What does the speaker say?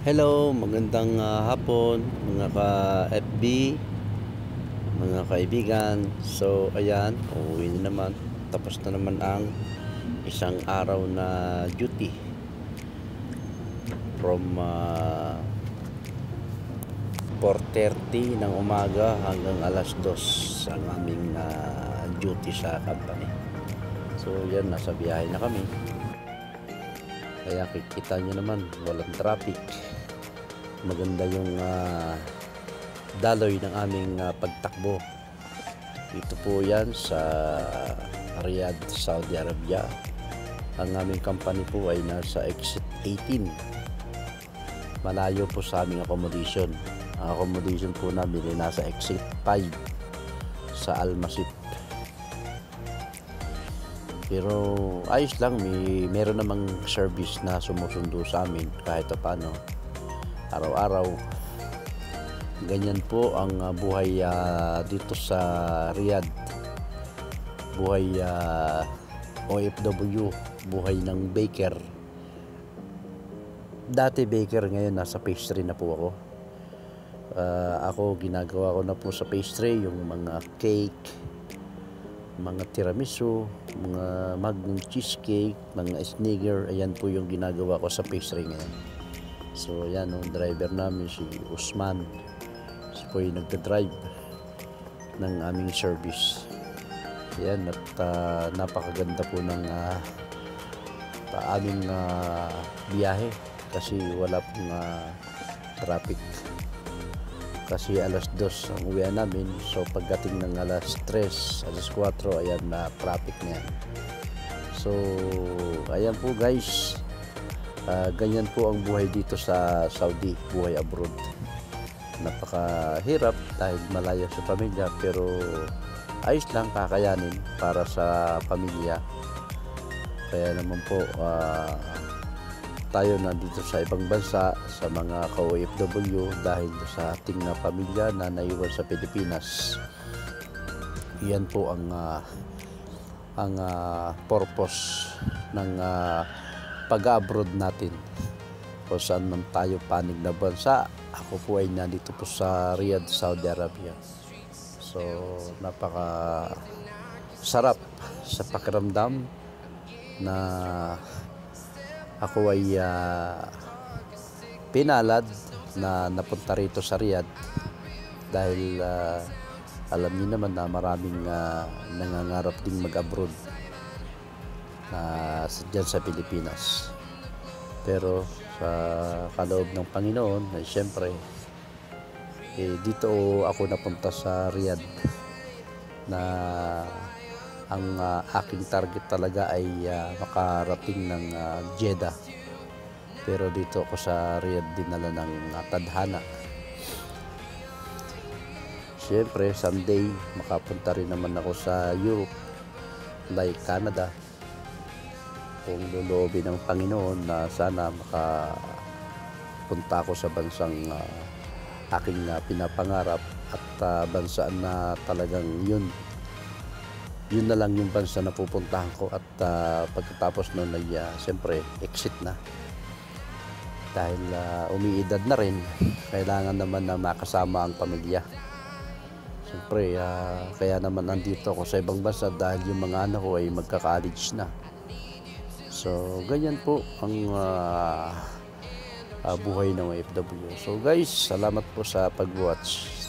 Hello, magandang hapon mga ka-FB, mga kaibigan. So, ayan, uuwi na naman. Tapos na naman ang isang araw na duty from 4:30 ng umaga hanggang alas 2 ang aming duty sa company. So, yan, nasa biyahe na kami. Kaya kikita nyo naman, walang traffic. Maganda yung daloy ng aming pagtakbo. Ito po yan sa Riyadh, Saudi Arabia. Ang aming company po ay nasa exit 18. Malayo po sa aming accommodation. Ang accommodation po namin ay nasa exit 5 sa Al-Masif. Pero ayos lang, meron namang service na sumusundo sa amin kahit paano. Araw-araw. Ganyan po ang buhay dito sa Riyadh. Buhay OFW, buhay ng baker. Dati baker, ngayon nasa pastry na po ako. Ako ginagawa ko na po sa pastry yung mga cake, mga tiramisu, mga magnum cheesecake, mga snigger. Ayan po yung ginagawa ko sa pastry ngayon. So yan, yung driver namin si Usman, siya po yung nagda-drive ng aming service. Yan, at napakaganda po ng aming biyahe kasi wala pong traffic. Kasi alas 2 ang uwian namin, so pagdating ng alas 3, alas 4, ayan na traffic na yan. So ayan po guys, ganyan po ang buhay dito sa Saudi, buhay abroad. Napakahirap dahil malayo sa pamilya, pero ayos lang, kakayanin para sa pamilya. Kaya naman po tayo nandito sa ibang bansa, sa mga ka-OFW, dahil sa ating pamilya na naiwan sa Pilipinas. Iyan po ang purpose ng pag-abroad natin. Kung saan man tayo panig na bansa, ako po ay nandito po sa Riyadh, Saudi Arabia. So napaka sarap sa pakiramdam na ako ay pinalad na napunta rito sa Riyadh, dahil alam niyo naman na maraming nangangarap ding mag-abroad dyan sa Pilipinas. Pero sa kaloob ng Panginoon ay siyempre dito ako napunta sa Riyadh, na ang aking target talaga ay makarating ng Jeddah. Pero dito ako sa Riyadh dinala ng tadhana. Siyempre someday makapunta rin naman ako sa Europe, like Canada, kung loloobin ng Panginoon na sana makapunta ako sa bansang aking pinapangarap, at bansa na talagang yun na lang yung bansa na pupuntahan ko. At pagkatapos nun ay siyempre exit na, dahil umiidad na rin, kailangan naman na makasama ang pamilya. Siyempre kaya naman nandito ako sa ibang bansa, dahil yung mga anak ko ay magka-college na. So ganyan po ang buhay ng OFW. So guys, salamat po sa pag-watch.